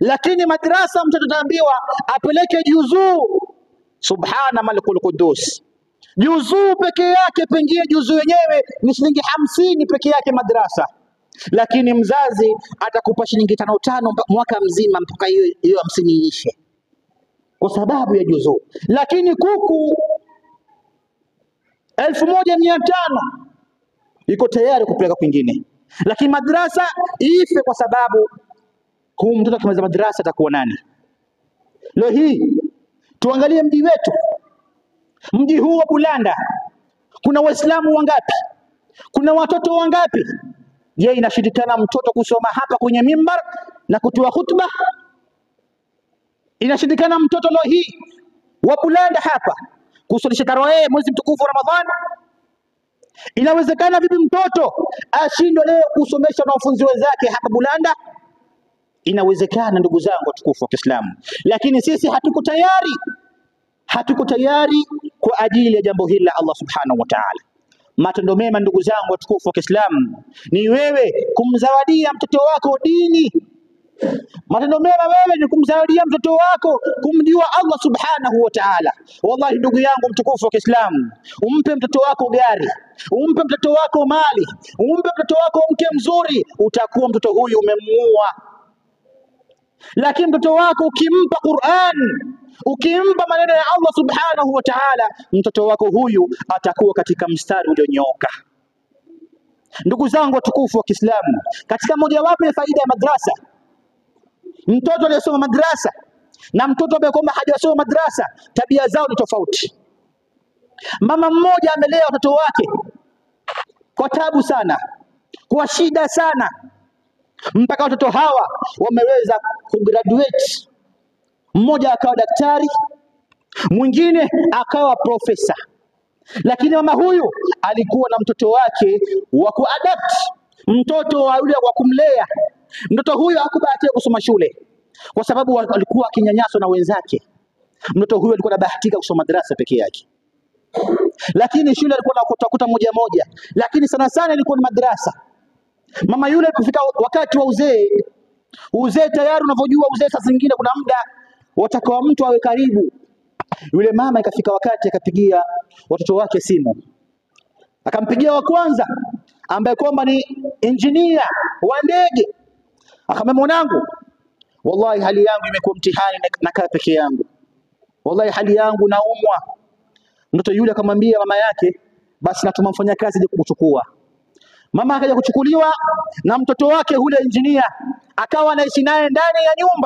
Lakini madrasa mtoto ataambiwa apeleke juzuu. Subhana malikul qudus, juzuu peke yake, pengine juzuu yenyewe ni shilingi 50 peke yake madrasa, lakini mzazi atakupa shilingi 5 mwaka mzima mpaka hiyo 50 iishe kwa sababu ya juzuu. Lakini kuku 1500 iko tayari kupeleka kwingine, lakini madrasa ife kwa sababu huyu mtoto akimaliza madrasa atakuwa nani? Leo hii tuangalie mji wetu, mji huu wa Bulanda, kuna Waislamu wangapi? Kuna watoto wangapi? Je, inashindikana mtoto kusoma hapa kwenye mimbar na kutoa khutba? Inashindikana mtoto leo hii wa Bulanda hapa kusalisha tarawih mwezi mtukufu wa Ramadhani? Inawezekana vipi mtoto ashindwe leo kusomesha wanafunzi wenzake hapa Bulanda? Inawezekana ndugu zangu watukufu wa Kiislamu, lakini sisi hatuko tayari kwa ajili ya jambo hili la Allah subhanahu wa ta'ala. Matendo mema ndugu zangu watukufu wa Kiislamu ni wewe kumzawadia mtoto wako dini. Matendo mema wewe ni kumzawadia mtoto wako kumjua Allah subhanahu wa ta'ala. Wallahi ndugu yangu mtukufu wa Kiislamu, umpe mtoto wako gari, umpe mtoto wako mali, umpe mtoto wako mke mzuri, utakuwa mtoto huyu umemuua. Lakini mtoto wako ukimpa Qur'an, ukimpa maneno ya Allah subhanahu wa ta'ala, mtoto wako huyu atakuwa katika mstari ulionyooka. Ndugu zangu watukufu wa Kiislamu, katika mojawapo ya faida ya madrasa, mtoto aliyesoma madrasa na mtoto ambaye kwamba hajasoma madrasa, tabia zao ni tofauti. Mama mmoja amelea watoto wake kwa tabu sana, kwa shida sana, mpaka watoto hawa wameweza kugraduate. Mmoja akawa daktari, mwingine akawa profesa. Lakini mama huyu alikuwa na mtoto wake wa kuadapt, mtoto wa yule wa kumlea. Mtoto huyu hakubahatika kusoma shule kwa sababu alikuwa akinyanyaswa na wenzake. Mtoto huyu alikuwa anabahatika kusoma madrasa peke yake, lakini shule alikuwa anakuta moja, lakini sana sana ilikuwa ni madrasa. Mama yule kufika wakati wa uzee tayari, unavyojua uzee saa zingine kuna muda watakao mtu awe karibu. Yule mama ikafika wakati akapigia watoto wake simu. Akampigia wa kwanza ambaye kwamba ni engineer wa ndege. Akamwambia, mwanangu, wallahi hali yangu imekuwa mtihani, nakaa peke yangu, wallahi hali yangu naumwa. Mtoto yule akamwambia mama yake, basi natuma mfanyakazi aje kukuchukua. Mama akaja kuchukuliwa na mtoto wake yule engineer, akawa anaishi naye ndani ya nyumba.